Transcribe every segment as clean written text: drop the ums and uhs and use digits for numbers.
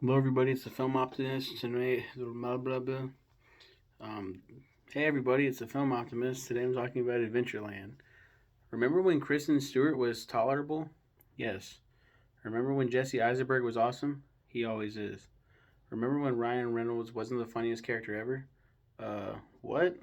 Hello, everybody. It's the Film Optimist. Today, blah blah blah. Um, hey, everybody. It's the Film Optimist. Today, I'm talking about Adventureland. Remember when Kristen Stewart was tolerable? Yes. Remember when Jesse Eisenberg was awesome? He always is. Remember when Ryan Reynolds wasn't the funniest character ever? What?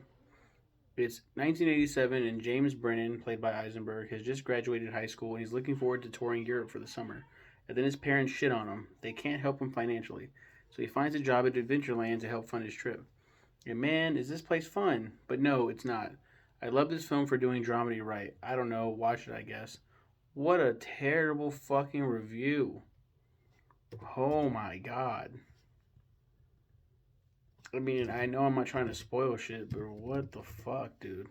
It's 1987, and James Brennan, played by Eisenberg, has just graduated high school and he's looking forward to touring Europe for the summer. And then his parents shit on him. They can't help him financially. So he finds a job at Adventureland to help fund his trip. And man, is this place fun? But no, it's not. I love this film for doing dramedy right. I don't know, watch it, I guess. What a terrible fucking review. Oh my god. I mean, I know I'm not trying to spoil shit, but what the fuck, dude?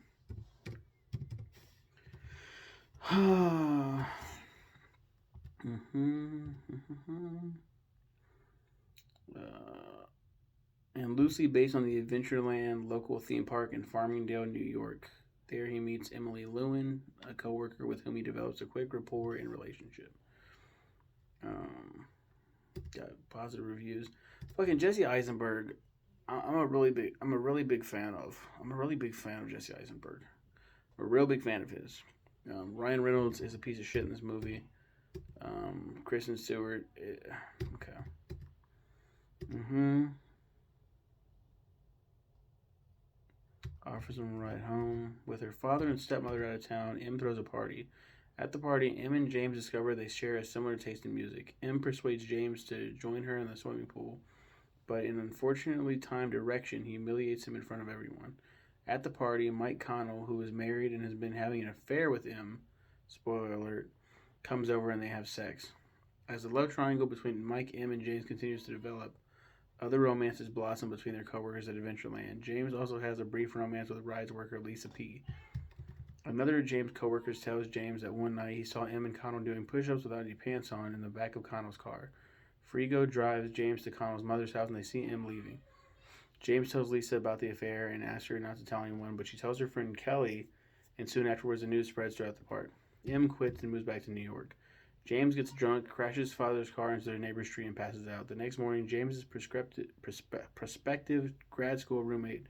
mm-hmm, mm-hmm. Uh, and loosely based on the Adventureland local theme park in Farmingdale, New York. There he meets Emily Lewin, a coworker with whom he develops a quick rapport and relationship. Um, got positive reviews. Fucking Jesse Eisenberg. I'm a really big fan of. I'm a really big fan of Jesse Eisenberg. I'm a real big fan of his. Ryan Reynolds is a piece of shit in this movie. Kristen Stewart. Okay. Mm-hmm. Offers him a ride home. With her father and stepmother out of town, Em throws a party. At the party, Em and James discover they share a similar taste in music. Em persuades James to join her in the swimming pool, but in unfortunately timed erection, he humiliates him in front of everyone. At the party, Mike Connell, who is married and has been having an affair with Em, spoiler alert, comes over and they have sex. As the love triangle between Mike, Em, and James continues to develop, other romances blossom between their coworkers at Adventureland. James also has a brief romance with rides worker Lisa P. Another of James' coworkers tells James that one night he saw Em and Connell doing push-ups without any pants on in the back of Connell's car. Frigo drives James to Connell's mother's house and they see Em leaving. James tells Lisa about the affair and asks her not to tell anyone, but she tells her friend Kelly, and soon afterwards the news spreads throughout the park. Em quits and moves back to New York. James gets drunk, crashes his father's car into their neighbor's tree, and passes out. The next morning, James's prospective grad school roommate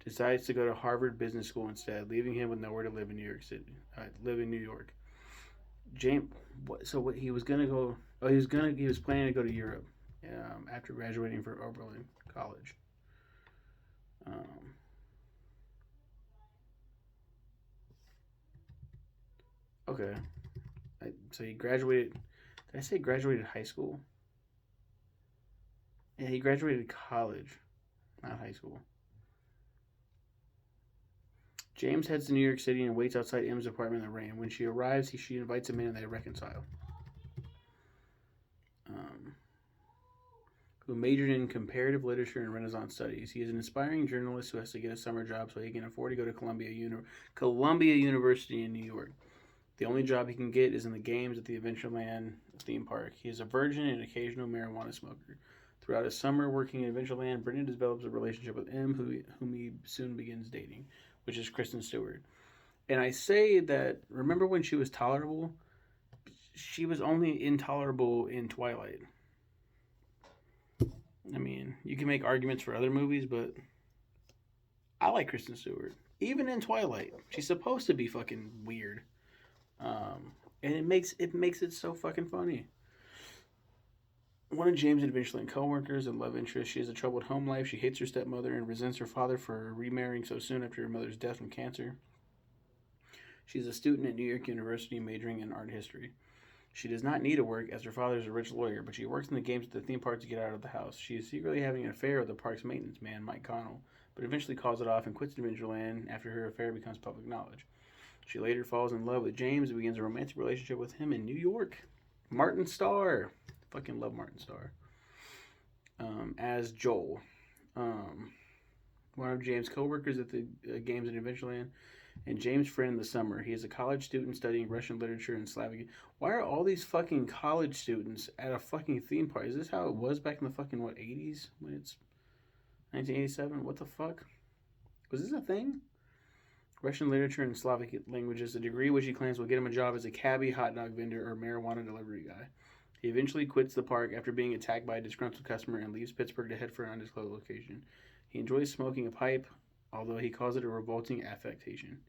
decides to go to Harvard Business School instead, leaving him with nowhere to live in New York City. Live in New York. James, what he was gonna go? Oh, he was planning to go to Europe after graduating from Oberlin College. Um, okay, so he graduated. Did I say graduated high school? Yeah, he graduated college, not high school. James heads to New York City and waits outside M's apartment in the rain. When she arrives, she invites him in and they reconcile. Um, who majored in comparative literature and Renaissance studies. He is an aspiring journalist who has to get a summer job so he can afford to go to Columbia University in New York. The only job he can get is in the games at the Adventureland theme park. He is a virgin and occasional marijuana smoker. Throughout his summer working at Adventureland, Brendan develops a relationship with M, whom he soon begins dating, which is Kristen Stewart. And I say that, remember when she was tolerable? She was only intolerable in Twilight. I mean, you can make arguments for other movies, but I like Kristen Stewart. Even in Twilight, she's supposed to be fucking weird, and it makes it so fucking funny. One of James' Adventureland co-workers and love interest, she has a troubled home life. She hates her stepmother and resents her father for remarrying so soon after her mother's death from cancer. She's a student at New York University majoring in art history. She does not need to work as her father is a rich lawyer, but she works in the games at the theme park to get out of the house. She is secretly having an affair with the park's maintenance man, Mike Connell, but eventually calls it off and quits Adventureland after her affair becomes public knowledge. She later falls in love with James and begins a romantic relationship with him in New York. Martin Starr. Fucking love Martin Starr. As Joel. Um, One of James' co-workers at the games in Adventureland, and James' friend in the summer. He is a college student studying Russian literature and Slavic. Why are all these fucking college students at a fucking theme park? Is this how it was back in the fucking, what, 80s? When it's 1987? What the fuck? Was this a thing? Russian literature and Slavic languages, a degree which he claims will get him a job as a cabbie, hot dog vendor, or marijuana delivery guy. He eventually quits the park after being attacked by a disgruntled customer and leaves Pittsburgh to head for an undisclosed location. He enjoys smoking a pipe, although he calls it a revolting affectation.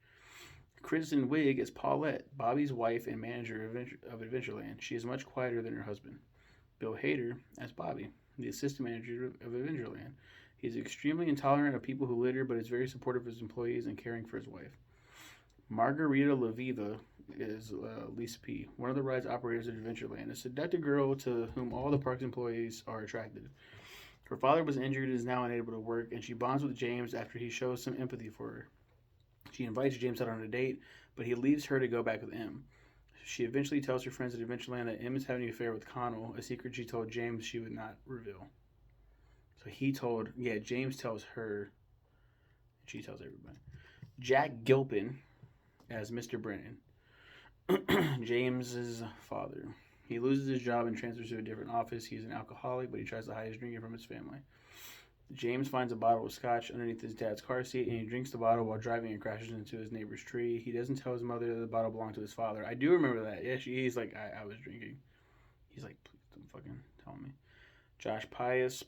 Kristen Wiig is Paulette, Bobby's wife and manager of Adventureland. She is much quieter than her husband. Bill Hader as Bobby, the assistant manager of Adventureland. He is extremely intolerant of people who litter, but is very supportive of his employees and caring for his wife. Margarita Laviva is Lisa P., one of the ride's operators at Adventureland, a seductive girl to whom all the park's employees are attracted. Her father was injured and is now unable to work, and she bonds with James after he shows some empathy for her. She invites James out on a date, but he leaves her to go back with M. She eventually tells her friends at Adventureland that M is having an affair with Connell, a secret she told James she would not reveal. So James tells her, she tells everybody. Jack Gilpin as Mr. Brennan, James's father. He loses his job and transfers to a different office. He's an alcoholic, but he tries to hide his drinking from his family. James finds a bottle of scotch underneath his dad's car seat, and he drinks the bottle while driving and crashes into his neighbor's tree. He doesn't tell his mother that the bottle belonged to his father. I do remember that. Yeah, he's like, I was drinking. He's like, please don't fucking tell me. Josh Pius,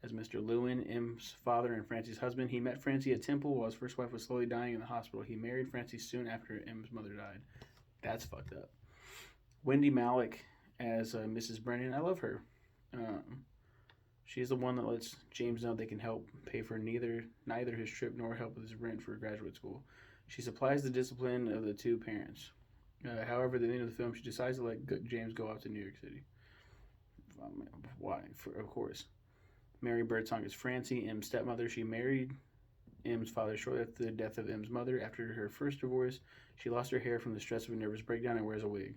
as Mr. Lewin, M's father and Francie's husband. He met Francie at Temple while his first wife was slowly dying in the hospital. He married Francie soon after M's mother died. That's fucked up. Wendy Malick as Mrs. Brennan. I love her. She's the one that lets James know they can help pay for neither his trip nor help with his rent for graduate school. She supplies the discipline of the two parents. However, at the end of the film, she decides to let James go out to New York City. Why? Of course. Mary Birdsong is Francie, M's stepmother. She married M's father shortly after the death of M's mother. After her first divorce, she lost her hair from the stress of a nervous breakdown and wears a wig.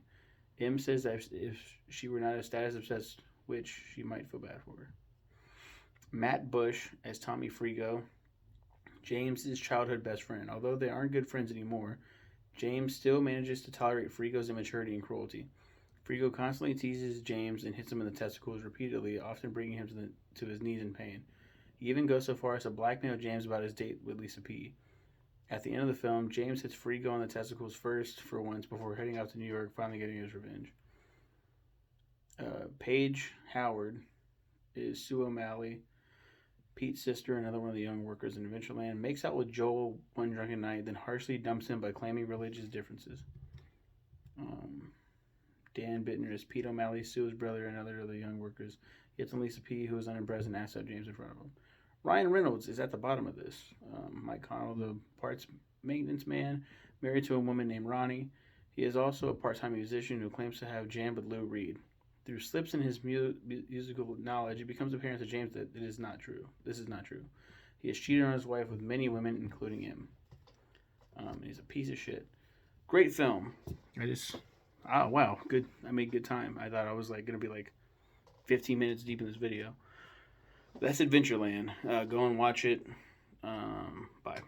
M says that if she were not a status-obsessed witch, she might feel bad for her. Matt Bush as Tommy Frigo, James's childhood best friend. Although they aren't good friends anymore, James still manages to tolerate Frigo's immaturity and cruelty. Frigo constantly teases James and hits him in the testicles repeatedly, often bringing him to his knees in pain. He even goes so far as to blackmail James about his date with Lisa P. At the end of the film, James hits Frigo on the testicles first for once before heading out to New York, finally getting his revenge. Paige Howard is Sue O'Malley, Pete's sister, another one of the young workers in Adventureland, makes out with Joel one drunken night, then harshly dumps him by claiming religious differences. Dan Bittner is Pete O'Malley, Sue's brother, and another of the young workers. Gets on Lisa P., who is unimpressed and asks out James in front of him. Ryan Reynolds is at the bottom of this. Mike Connell, the parts maintenance man, married to a woman named Ronnie. He is also a part-time musician who claims to have jammed with Lou Reed. Through slips in his musical knowledge, it becomes apparent to James that it is not true. This is not true. He has cheated on his wife with many women, including him. He's a piece of shit. Great film. Wow, good. I made good time. I thought I was gonna be 15 minutes deep in this video. That's Adventureland. Go and watch it. Bye.